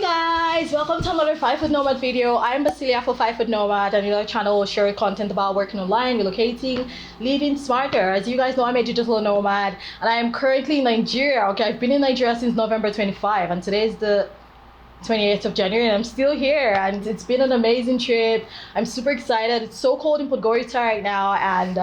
Guys, welcome to another 5 Foot Nomad video. I'm Basilia for 5 Foot Nomad, and your channel share content about working online, relocating, living smarter. As you guys know, I'm a digital nomad and I am currently in Nigeria. Okay, I've been in Nigeria since November 25 and today is the 28th of January and I'm still here, and it's been an amazing trip. I'm super excited. It's so cold in Podgorica right now, and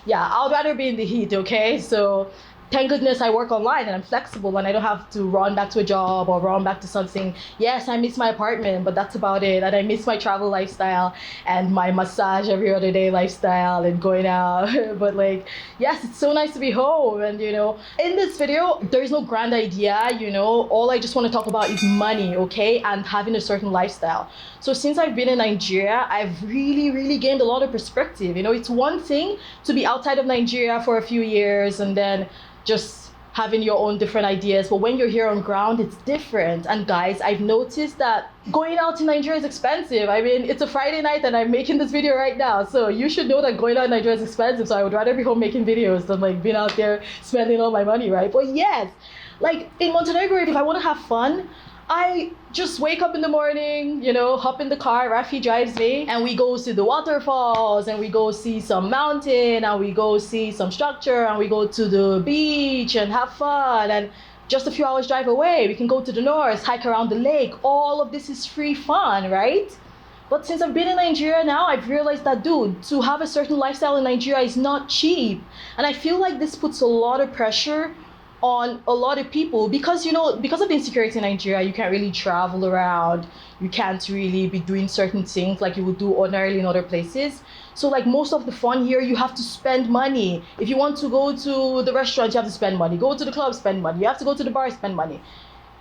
yeah, I'd rather be in the heat, okay? So thank goodness I work online and I'm flexible and I don't have to run back to a job or run back to something. Yes, I miss my apartment, but that's about it. And I miss my travel lifestyle and my massage every other day lifestyle and going out. But like, yes, it's so nice to be home. And you know, in this video, there's no grand idea, you know, all I just want to talk about is money, okay? And having a certain lifestyle. So since I've been in Nigeria, I've really gained a lot of perspective. You know, it's one thing to be outside of Nigeria for a few years and then just having your own different ideas, but when you're here on ground, it's different. And guys, I've noticed that going out in Nigeria is expensive. I mean, it's a Friday night and I'm making this video right now, so you should know that going out in Nigeria is expensive. So I would rather be home making videos than like being out there spending all my money, right? But yes, like in Montenegro, if I want to have fun, I just wake up in the morning, you know, hop in the car, Rafi drives me, and we go see the waterfalls, and we go see some mountain, and we go see some structure, and we go to the beach and have fun. And just a few hours drive away, we can go to the north, hike around the lake. All of this is free fun, right? But since I've been in Nigeria now, I've realized that, dude, to have a certain lifestyle in Nigeria is not cheap. And I feel like this puts a lot of pressure on a lot of people because, you know, because of the insecurity in Nigeria, you can't really travel around, you can't really be doing certain things like you would do ordinarily in other places. So like most of the fun here, you have to spend money. If you want to go to the restaurant, you have to spend money. Go to the club, spend money. You have to go to the bar, spend money.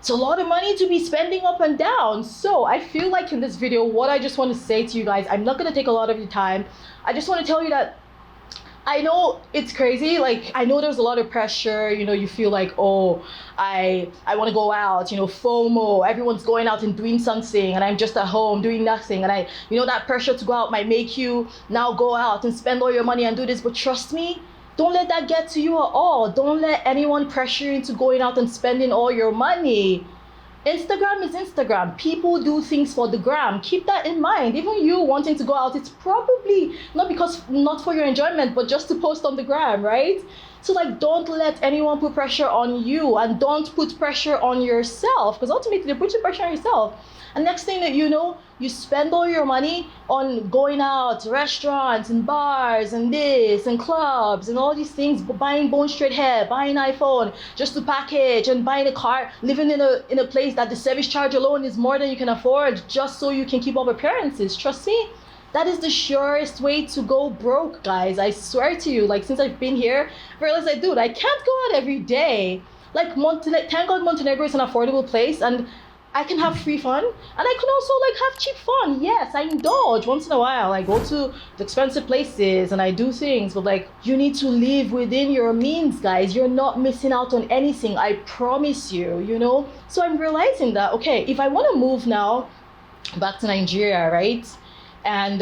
It's a lot of money to be spending up and down. So I feel like in this video, what I just want to say to you guys, I'm not going to take a lot of your time. I just want to tell you that I know it's crazy. Like, I know there's a lot of pressure. You know, you feel like, oh, I want to go out, you know, FOMO, everyone's going out and doing something and I'm just at home doing nothing. And you know, that pressure to go out might make you now go out and spend all your money and do this. But trust me, don't let that get to you at all. Don't let anyone pressure you into going out and spending all your money. Instagram is Instagram. People do things for the gram. Keep that in mind. Even you wanting to go out, it's probably not for your enjoyment, but just to post on the gram, right? So like, don't let anyone put pressure on you, and don't put pressure on yourself, because ultimately they're putting pressure on yourself. And next thing that you know, you spend all your money on going out to restaurants and bars and this and clubs and all these things, buying bone straight hair, buying iPhone just to package, and buying a car, living in a place that the service charge alone is more than you can afford just so you can keep up appearances. Trust me, that is the surest way to go broke, guys. I swear to you, like since I've been here, I realized like, dude, I can't go out every day. Like thank God Montenegro is an affordable place and I can have free fun, and I can also like have cheap fun. Yes, I indulge once in a while. I go to the expensive places and I do things, but like, you need to live within your means, guys. You're not missing out on anything, I promise you, you know? So I'm realizing that, okay, if I want to move now back to Nigeria, right? And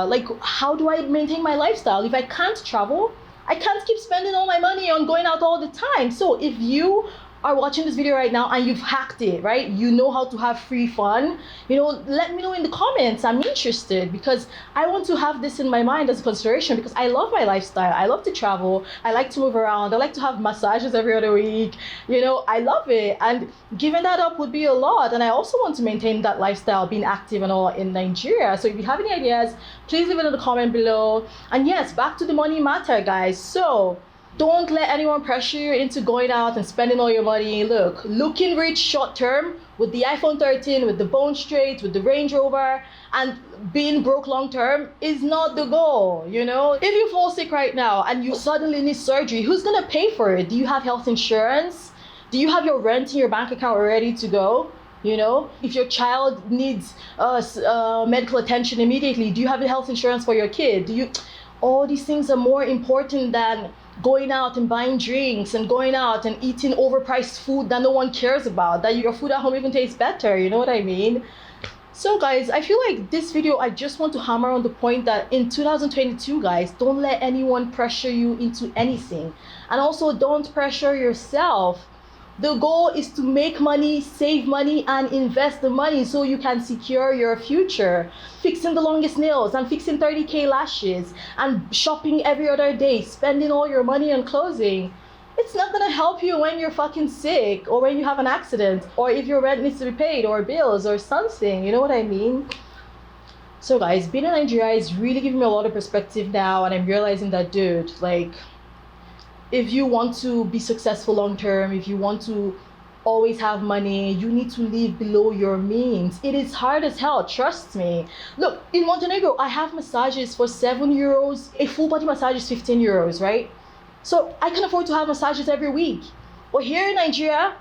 like, how do I maintain my lifestyle? If I can't travel, I can't keep spending all my money on going out all the time. So if you are watching this video right now and you've hacked it, right? You know how to have free fun, you know, let me know in the comments. I'm interested because I want to have this in my mind as a consideration, because I love my lifestyle. I love to travel. I like to move around. I like to have massages every other week. You know, I love it. And giving that up would be a lot. And I also want to maintain that lifestyle, being active and all in Nigeria. So if you have any ideas, please leave it in the comment below. And yes, back to the money matter, guys. So don't let anyone pressure you into going out and spending all your money. Look, looking rich short term with the iPhone 13, with the bone straight, with the Range Rover, and being broke long term is not the goal, you know? If you fall sick right now and you suddenly need surgery, who's gonna pay for it? Do you have health insurance? Do you have your rent in your bank account ready to go? You know, if your child needs medical attention immediately, do you have health insurance for your kid? All these things are more important than going out and buying drinks and going out and eating overpriced food that no one cares about, that your food at home even tastes better, you know what I mean? So guys, I feel like this video, I just want to hammer on the point that in 2022, guys, don't let anyone pressure you into anything. And also don't pressure yourself The goal is to make money, save money, and invest the money so you can secure your future. Fixing the longest nails and fixing 30K lashes and shopping every other day, spending all your money on clothing. It's not gonna help you when you're fucking sick or when you have an accident or if your rent needs to be paid or bills or something. You know what I mean? So guys, being in Nigeria is really giving me a lot of perspective now, and I'm realizing that, dude, like, if you want to be successful long term, if you want to always have money, you need to live below your means. It is hard as hell, trust me. Look, in Montenegro, I have massages for 7 euros. A full body massage is 15 euros, right? So I can afford to have massages every week. But here in Nigeria,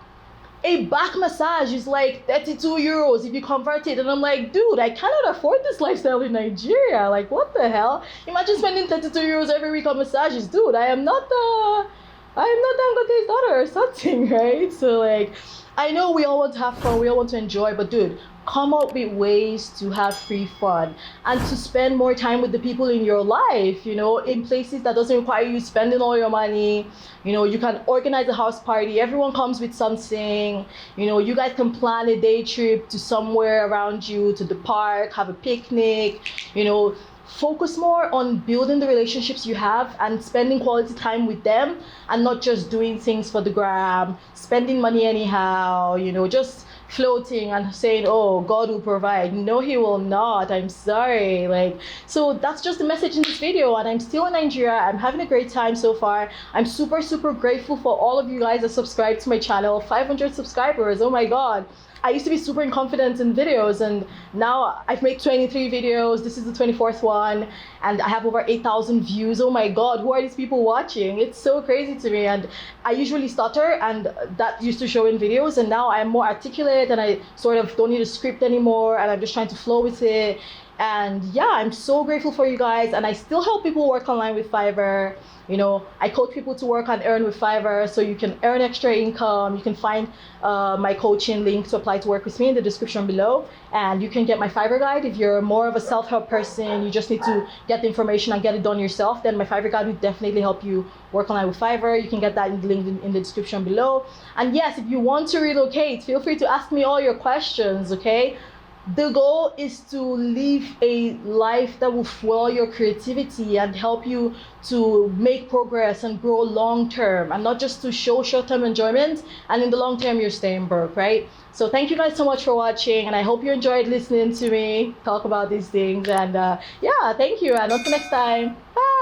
a back massage is like 32 euros if you convert it. And I'm like, dude, I cannot afford this lifestyle in Nigeria. Like, what the hell? Imagine spending 32 euros every week on massages. Dude, I am not Dangote's daughter or something, right? So, like, I know we all want to have fun, we all want to enjoy, but dude, come up with ways to have free fun and to spend more time with the people in your life, you know, in places that doesn't require you spending all your money. You know, you can organize a house party, everyone comes with something. You know, you guys can plan a day trip to somewhere around you, to the park, have a picnic. You know, focus more on building the relationships you have and spending quality time with them, and not just doing things for the gram, spending money anyhow, you know, just floating and saying, oh, God will provide. No, he will not. I'm sorry. Like, so that's just the message in this video. And I'm still in Nigeria. I'm having a great time so far. I'm super, super grateful for all of you guys that subscribe to my channel. 500 subscribers. Oh my God. I used to be super confident in videos, and now I've made 23 videos. This is the 24th one, and I have over 8,000 views. Oh my God, who are these people watching? It's so crazy to me. And I usually stutter, and that used to show in videos, and now I'm more articulate and I sort of don't need a script anymore, and I'm just trying to flow with it. And yeah, I'm so grateful for you guys, and I still help people work online with Fiverr. You know, I coach people to work and earn with Fiverr, so you can earn extra income. You can find my coaching link to apply to work with me in the description below, and you can get my Fiverr guide. If you're more of a self-help person, you just need to get the information and get it done yourself, then my Fiverr guide will definitely help you work online with Fiverr. You can get that link in the description below. And yes, if you want to relocate, feel free to ask me all your questions, okay? The goal is to live a life that will fuel your creativity and help you to make progress and grow long term, and not just to show short-term enjoyment and in the long term you're staying broke, right? So thank you guys so much for watching, and I hope you enjoyed listening to me talk about these things. And yeah, thank you, and until next time, bye.